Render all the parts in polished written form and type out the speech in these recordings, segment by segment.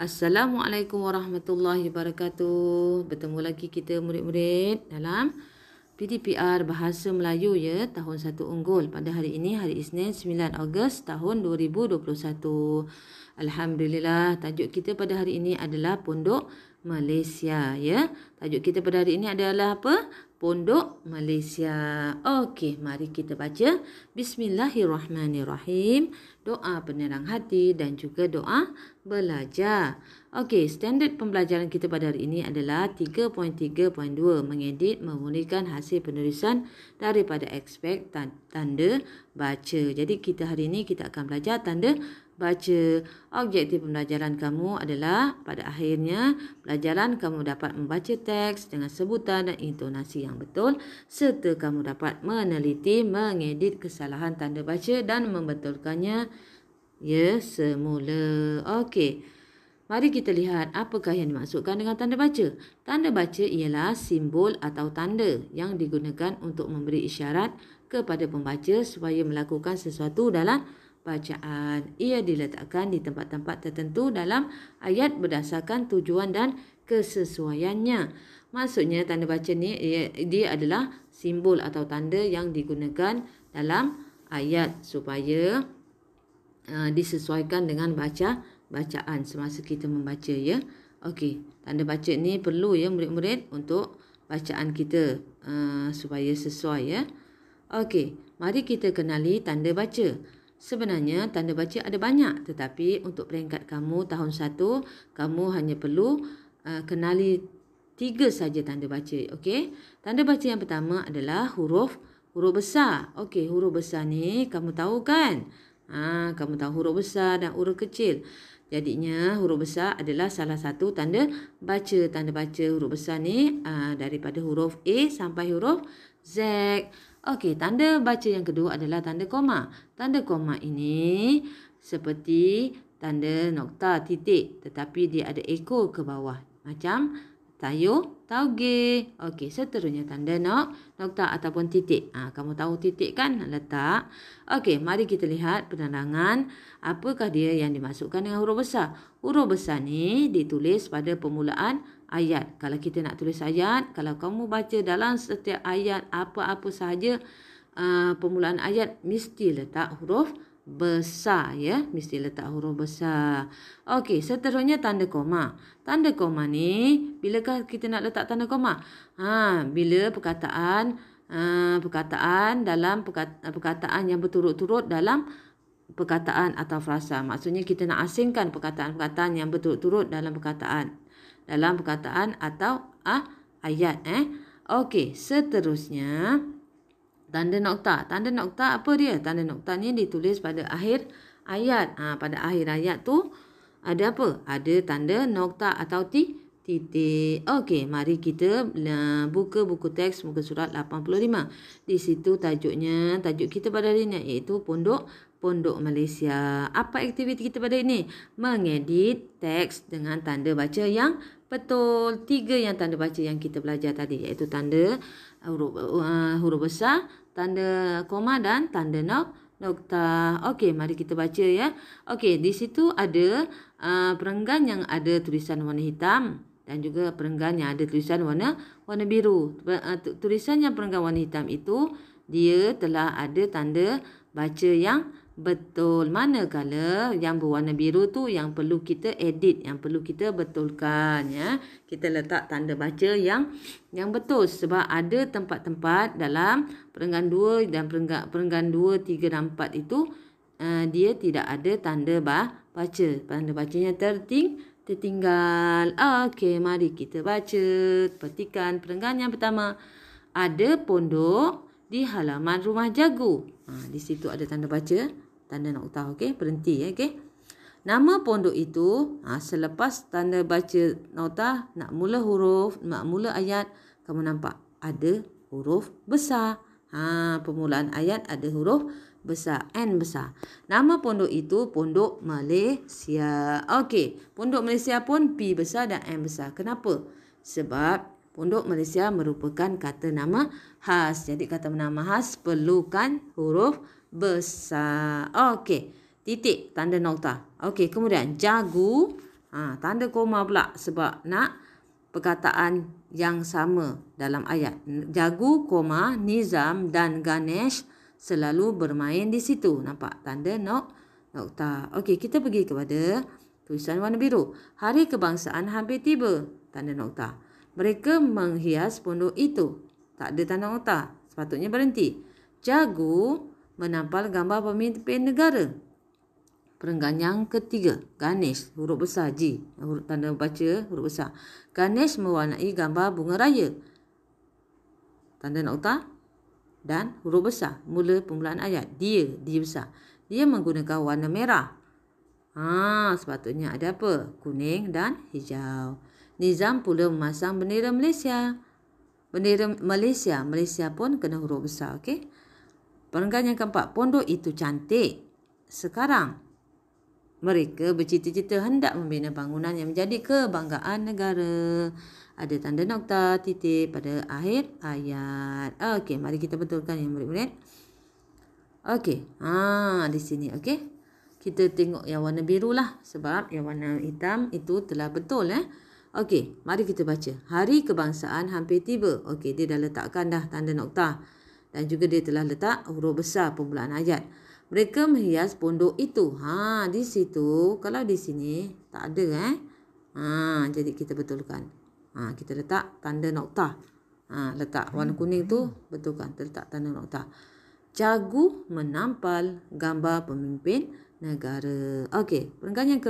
Assalamualaikum warahmatullahi wabarakatuh. Bertemu lagi kita murid-murid dalam PDPR Bahasa Melayu ya, tahun 1 unggul. Pada hari ini, hari Isnin 9 Ogos tahun 2021. Alhamdulillah, tajuk kita pada hari ini adalah Pondok Malaysia ya. Tajuk kita pada hari ini adalah apa? Pondok Malaysia. Okey, mari kita baca. Bismillahirrahmanirrahim. Doa penerang hati dan juga doa belajar. Okey, standard pembelajaran kita pada hari ini adalah 3.3.2, mengedit memurnikan hasil penulisan daripada aspek tanda baca. Jadi kita hari ini kita akan belajar tanda baca. Objektif pembelajaran kamu adalah pada akhirnya pelajaran kamu dapat membaca teks dengan sebutan dan intonasi yang betul, serta kamu dapat meneliti, mengedit kesalahan tanda baca dan membetulkannya ya semula. Okey, mari kita lihat apakah yang dimaksudkan dengan tanda baca. Tanda baca ialah simbol atau tanda yang digunakan untuk memberi isyarat kepada pembaca supaya melakukan sesuatu dalam bacaan. Ia diletakkan di tempat-tempat tertentu dalam ayat berdasarkan tujuan dan kesesuaiannya. Maksudnya tanda baca ni dia adalah simbol atau tanda yang digunakan dalam ayat supaya disesuaikan dengan bacaan semasa kita membaca ya. Okey, tanda baca ni perlu ya murid-murid untuk bacaan kita supaya sesuai ya. Okey, mari kita kenali tanda baca. Sebenarnya tanda baca ada banyak, tetapi untuk peringkat kamu tahun 1, kamu hanya perlu kenali 3 saja tanda baca. Okey, tanda baca yang pertama adalah huruf besar. Okey, huruf besar ni kamu tahu kan? Kamu tahu huruf besar dan huruf kecil. Jadinya huruf besar adalah salah satu tanda baca. Tanda baca huruf besar ni daripada huruf A sampai huruf Z. Okey, tanda baca yang kedua adalah tanda koma. Tanda koma ini seperti tanda nokta titik, tetapi dia ada ekor ke bawah. Macam tayo, tauge. Okey, seterusnya tanda nokta ataupun titik. Kamu tahu titik kan? Letak. Okey, mari kita lihat penerangan apakah dia yang dimasukkan dengan huruf besar. Huruf besar ni ditulis pada permulaan ayat. Kalau kita nak tulis ayat, kalau kamu baca dalam setiap ayat apa-apa sahaja permulaan ayat mesti letak huruf besar ya, mesti letak huruf besar. Okey, seterusnya tanda koma. Tanda koma ni bilakah kita nak letak tanda koma? Bila perkataan dalam perkataan yang berturut-turut dalam perkataan atau frasa. Maksudnya kita nak asingkan perkataan-perkataan yang berturut-turut dalam perkataan atau ayat. Okey, seterusnya tanda nokta. Tanda nokta apa dia? Tanda nokta ni ditulis pada akhir ayat. Pada akhir ayat tu ada apa? Ada tanda nokta atau titik. Okey, mari kita buka buku teks muka surat 85. Di situ tajuk kita pada hari ini iaitu Pondok Malaysia. Apa aktiviti kita pada ini? Mengedit teks dengan tanda baca yang betul. 3 yang tanda baca yang kita belajar tadi, iaitu tanda huruf besar, tanda koma dan tanda nokta. Okey, mari kita baca ya. Okey, di situ ada perenggan yang ada tulisan warna hitam dan juga perenggan yang ada tulisan warna biru. Tulisan yang perenggan warna hitam itu dia telah ada tanda baca yang betul. Manakala yang berwarna biru tu yang perlu kita edit, yang perlu kita betulkan ya. Kita letak tanda baca yang betul sebab ada tempat-tempat dalam perenggan 2 dan perenggan 2, 3 dan 4 itu dia tidak ada tanda baca. Tanda bacanya tertinggal. Okey, mari kita baca. Perhatikan perenggan yang pertama. Ada pondok di halaman rumah jagu. Di situ ada tanda baca, tanda nokta. Okey, berhenti ya. Okey. Nama pondok itu selepas tanda baca nokta, nak mula ayat, kamu nampak ada huruf besar. Permulaan ayat ada huruf besar, N besar. Nama pondok itu Pondok Malaysia. Okey, Pondok Malaysia pun P besar dan M besar. Kenapa? Sebab Pondok Malaysia merupakan kata nama khas. Jadi kata nama khas perlukan huruf besar. Okey, titik, tanda nokta. Okey, kemudian jagu Tanda koma pula sebab nak perkataan yang sama dalam ayat. Jagu, koma, Nizam dan Ganesh selalu bermain di situ. Nampak tanda nokta. Okey, kita pergi kepada tulisan warna biru. Hari kebangsaan hampir tiba. Tanda nokta. Mereka menghias pondok itu. Tak ada tanda nokta. Sepatutnya berhenti. Jagu menampal gambar pemimpin negara. Perenggan yang ketiga, Ganesh, huruf besar G, huruf tanda baca huruf besar. Ganesh mewarnai gambar bunga raya. Tanda nokta dan huruf besar. Mula permulaan ayat. Dia besar. Dia menggunakan warna merah. Sepatutnya ada apa? Kuning dan hijau. Nizam pula memasang bendera Malaysia. Bendera Malaysia pun kena huruf besar, okey? Perenggan yang keempat, pondok itu cantik. Sekarang mereka bercita-cita hendak membina bangunan yang menjadi kebanggaan negara. Ada tanda nokta, titik pada akhir ayat. Okey, mari kita betulkan yang murid-murid. Okey, di sini, okey. Kita tengok yang warna biru lah sebab yang warna hitam itu telah betul. Okey, mari kita baca. Hari kebangsaan hampir tiba. Okey, dia dah letakkan dah tanda nokta. Dan juga dia telah letak huruf besar permulaan ayat. Mereka menghias pondok itu. Di situ. Kalau di sini tak ada. Jadi kita betulkan. Kita letak tanda nokta. Letak warna kuning tu betulkan. Letak tanda nokta. Jagu menampal gambar pemimpin negara. Okey, perenggan yang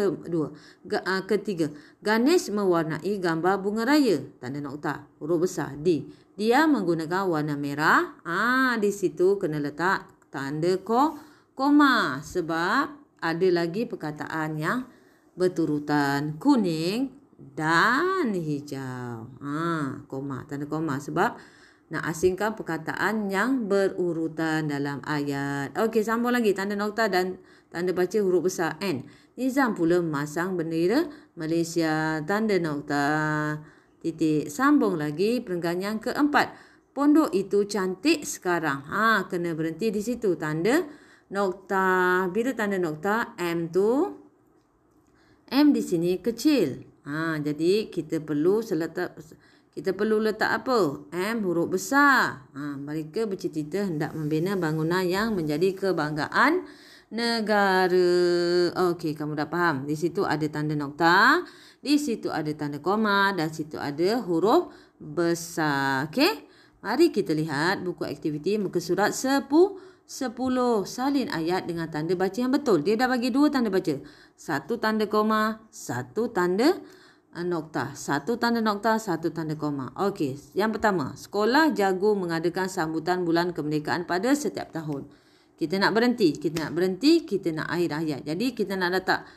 ketiga. Ganesh mewarnai gambar bunga raya. Tanda nokta. Huruf besar D. Dia menggunakan warna merah. Di situ kena letak tanda koma sebab ada lagi perkataan yang berturutan kuning dan hijau. Koma, tanda koma sebab nak asingkan perkataan yang berurutan dalam ayat. Okey, sambung lagi tanda nokta dan tanda baca huruf besar N. Nizam pula memasang bendera Malaysia. Tanda nokta. Titik. Sambung lagi perenggan yang keempat. Pondok itu cantik sekarang. Kena berhenti di situ. Tanda nokta. Bila tanda nokta, M tu, M di sini kecil. Jadi kita perlu letak apa? M huruf besar. Mereka bercita-cita hendak membina bangunan yang menjadi kebanggaan negara. Okey, kamu dah faham. Di situ ada tanda nokta. Di situ ada tanda koma. Dan situ ada huruf besar. Okey. Mari kita lihat buku aktiviti muka surat 10. Salin ayat dengan tanda baca yang betul. Dia dah bagi 2 tanda baca. 1 tanda koma, 1 tanda nokta. 1 tanda nokta, 1 tanda koma. Okey, yang pertama. Sekolah Jagu mengadakan sambutan bulan kemerdekaan pada setiap tahun. Kita nak berhenti. Kita nak akhir ayat. Jadi kita nak letak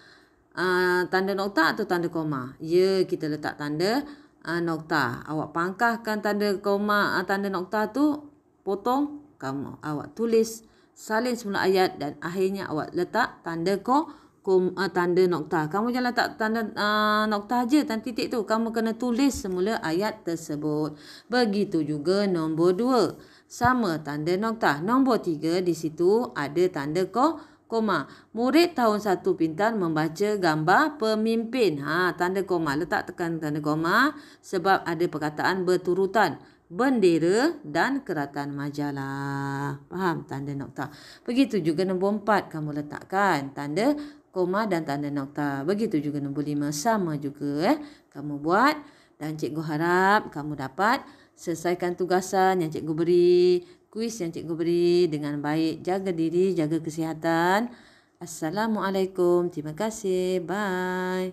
tanda nokta atau tanda koma? Ya, kita letak tanda nokta. Awak pangkahkan tanda koma, tanda nokta tu, potong. Awak tulis salin semula ayat dan akhirnya awak letak tanda tanda nokta. Kamu jangan letak tanda nokta aja, tanda titik tu. Kamu kena tulis semula ayat tersebut. Begitu juga nombor 2. Sama tanda nokta. Nombor 3 di situ ada tanda koma. Murid tahun 1 pintar membaca gambar pemimpin. Tanda koma. Letak tekan tanda koma sebab ada perkataan berturutan. Bendera dan keratan majalah. Faham? Tanda nokta. Begitu juga nombor 4. Kamu letakkan tanda koma dan tanda nokta. Begitu juga nombor 5. Sama juga. Kamu buat. Dan cikgu harap kamu dapat selesaikan tugasan yang cikgu beri. Kuis yang cikgu beri dengan baik. Jaga diri, jaga kesihatan. Assalamualaikum. Terima kasih. Bye.